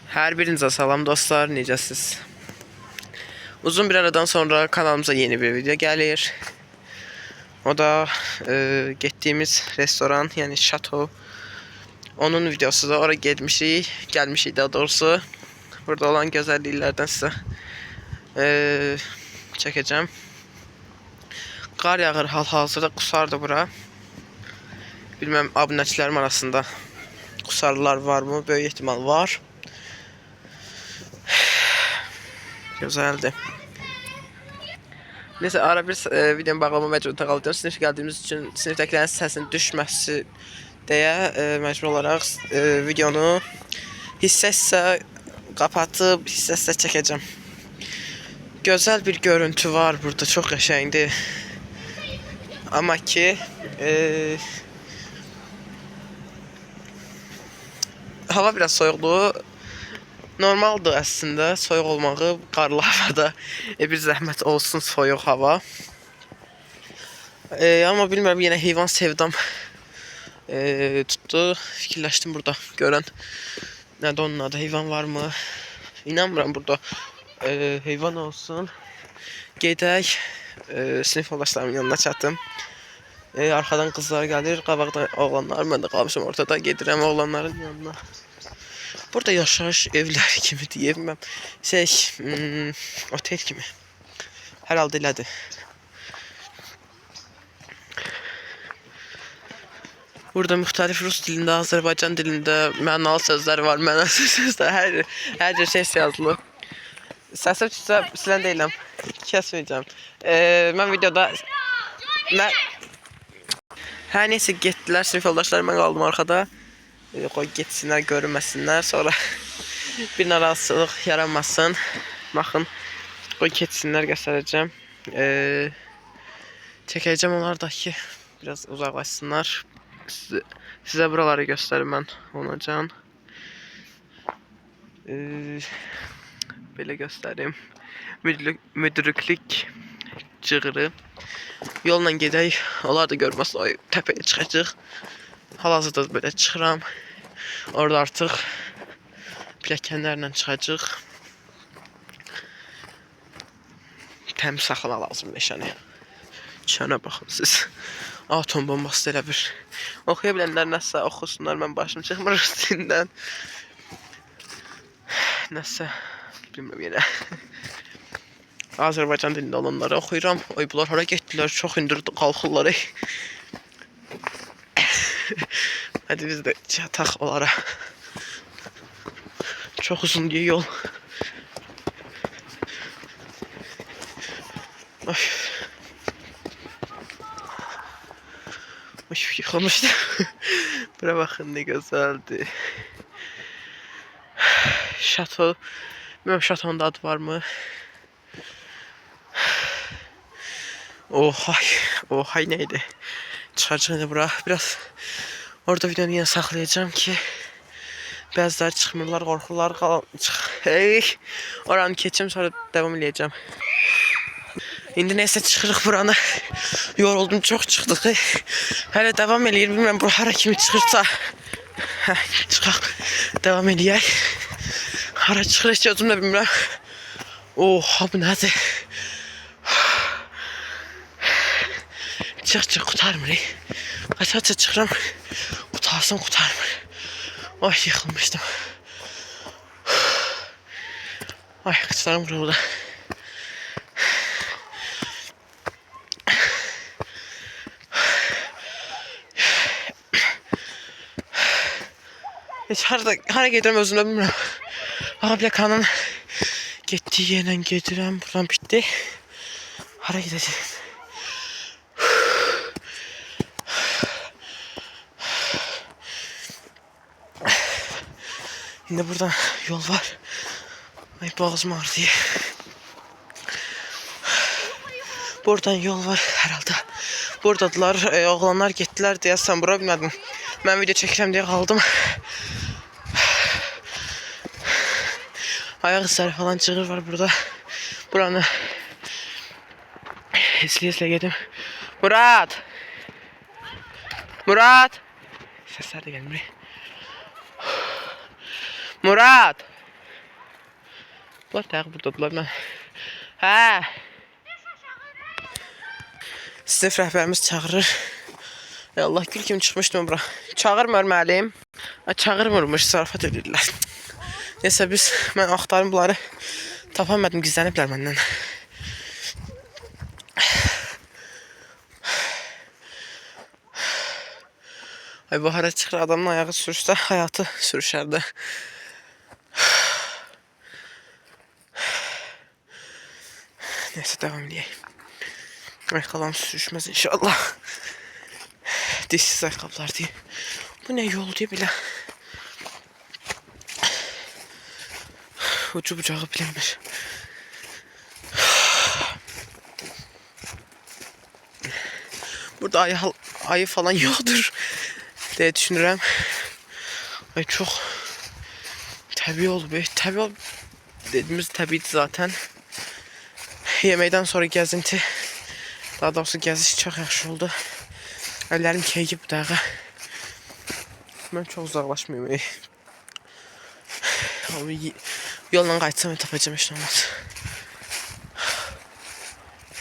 Her birinize salam dostlar, necəsiz? Uzun bir aradan sonra kanalımıza yeni bir video gəlir. O da gittiğimiz restoran, yani şato. Onun videosu da oraya gelmişik daha doğrusu. Burada olan güzelliklerden size çekeceğim. Qar yağır hal-hazırda, qusardı bura. Bilmem abunəçilərim arasında qusarlılar var mı? Böyük ihtimal var. Güzeldi. Neyse ara bir videonun bağlama məcburunda qaldım. Sinif gəldiyimiz üçün sinifdəkilərin səsinin düşməsi deyə məcbur olaraq videonu hissə-hissə qapatıp hissə-hissə çəkəcəm. Gözəl bir görüntü var burada, çox qəşəngdir. Amma ki hava biraz soyuqdur. Normaldır aslında soyuq olmağı, qarlı havada bir zəhmət olsun soyuq hava. Amma bilmirəm, yenə heyvan sevdam tutdu. Fikirləşdim burada görən. Nədir onun adı, heyvan var mı? İnanmıram burada heyvan olsun. Gedək sinif yoldaşlarımın yanına çatdım. Arxadan qızlar gəlir, qabaqdan oğlanlar. Mən də qalmışam ortada, gedirəm oğlanların yanına. Burada yaşayış evləri kimi deyəm, otel kimi. Hər halda elədir. Burada müxtəlif rus dilində, Azərbaycan dilində mənalı sözlər var, mənasız sözlər, hər cür şey yazılıb. Səsim çıxsa silən deyiləm, kəsməyəcəm. Mən videoda hər neysə getdilər sinif yoldaşlarım, mən qaldım arxada. Qoy getsinlər, görünməsinlər, sonra bir narazılıq yaranmasın. Baxın, qoy getsinlər, göstərəcəm. Çəkəcəm onlar da ki, biraz uzaqlaşsınlar. Sizə buraları göstərim mən onacan. Belə göstərim. Müdürlük cığırı. Yolla gedək, onlar da görməz, o təpəyə çıxacaq. Hal-hazırda böyle çıxıram. Orada artıq pilləkənlərlə çıxacaq. Təmiz saxlama lazım meşəni. Çənə baxın siz. Atom bombası elə bir. Oxuya bilənlər nəsə oxusunlar, mən başım çıxmır üstündən. Nəsə bilmirəm yenə. Azərbaycan dilində olanları oxuyuram. Oy, bunlar hara getdilər? Çox hündür qalxırlar. Hadi biz de çataq onlara. Çok uzun bir yol. Ay. Ay, yıkılmıştı. Bura bakın ne güzeldi. Şato. Bilmem şatonun da adı var mı? Ohay. Ohay neydi? Çıkarcığını bura. Biraz orada videonu yine saklayacağım ki bəziləri çıxmırlar, qorxurlar, oranı keçim, sonra devam edeceğim. İndi neyse çıxırıq buranı. Yoruldum, çox çıxdıq. Hələ devam eləyir, bilmirəm bu hara kimi çıxırsa. Çıxaq, devam eləyək. Hara çıxır heç özüm də bilmirəm. Oha, bu nədir? Çıx, qutarmır. Qaça çıxıram, qutarsam qutarmır. Ay, yıxılmışdım. Ay, qıçlarım qırıldı. Heç hara gedirəm özümdə bilmirəm. Plakanın getdiyi yerlə gedirəm, buradan bitdi. Hara gedəcəm? Şimdi buradan yol var. Ay, boğazım ağrıyor. Buradan yol var herhalde. Buradadılar, oğlanlar getdilər deyəsən, bura bilmədim. Mən video çəkirəm deyə qaldım. Ayak izləri falan cığır var burada. Buranı izləyə gedim. Murat! Murat! Sesler de gelmiyor. Murat! Bunlar təq buradadılar mən. Hə. Sinif rəhbərimiz çağırır. Ya Allah, gül kimi çıxmışdım bura. Çağırmır müəllim. Çağırmırmış, zarafat edirlər. Neysə mən axtarım bunları. Tapamadım, gizləniblər məndən. Ay, bahara çıxır, adamın ayağı sürüşsə həyatı sürüşərdi. Neysə, devam edəyək. Ayaqqabılarım sürüşməz inşallah. Dişsiz ayaqqabılar deyim. Bu nə yol deyə bilə. Ucu bucağı bilinmir. Burada ayı falan yoktur diye düşünürüm. Ay, çok təbii oldu be. Təbii ol dediğimiz təbiidir zaten. Yeməkdən sonra gəzinti, daha doğrusu gəziş çox yaxşı oldu. Əllərim keyib bu dəqiqə. Mən çox uzaqlaşmayayım. Ama yolla qayıtsam tapacağım işte olmaz.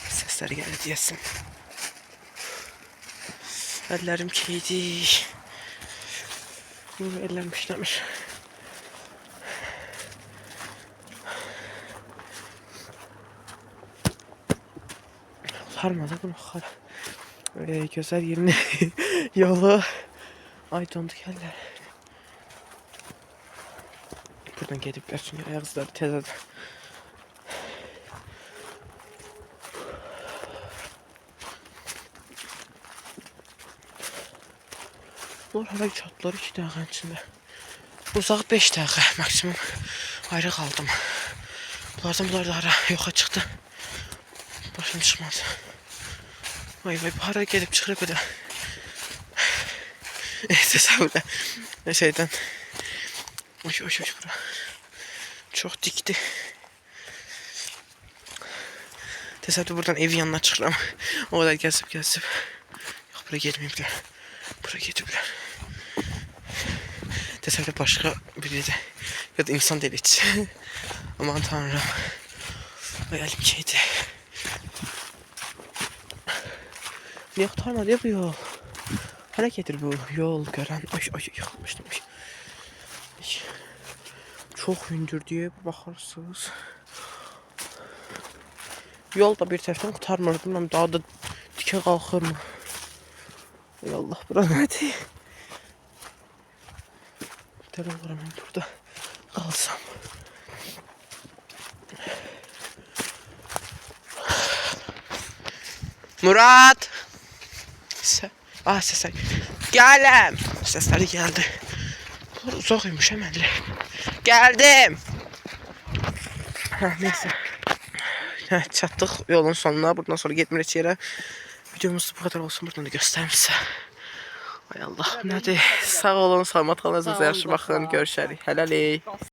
Sesler geldi diyesin. Ellerim keydi. Ellerim işlemiş. Sarmadı bunu. Güzel yerini yolu. Ay, dondu geldiler. Buradan gediblər çünki ayaqları təzədir. Bunlar hara çatdılar 2 dəqiqənin içində. Uzaq 5 dəqiqə maksimum ayrı qaldım. Bunlar da hara yoxa çıxdı. Başım çıxmadı. Vay, hara gedib çıxırıq bir də. Təsəvvürlə şeydən. Oy, bura. Çok dikti. Təsəvvür buradan evin yanına çıxıram. O kadar gəzib. Yox, bura getməyiblər. Bura gediblər. Təsəvvür başqa biri də. Ya da insan deyil heç. Aman tanrım. Ay, əlim keydi. Niyə qutarmadı ya bu yol? Hara gedir bu yol görən? Ay, yıxılmışdım. Çok hündür diye bakarsınız. Yol da bir tərəfdən qutarmırdım. Mən daha da dikə qalxır mı? Ey Allah, bura nədir? Dəli oluram mən burada qalsam. Murat! Sesler. Gələm! Sesleri geldi. Uzaqymış hemen. Geldim. Neyse. Çatdıq yolun sonuna. Buradan sonra getmirik yerə. Videomuz bu kadar olsun. Buradan da göstərim sizə. Ay Allah, nədir? Sağ olun, salamat qalın, özünüzə yaxşı baxın. Görüşərik. Hələlik.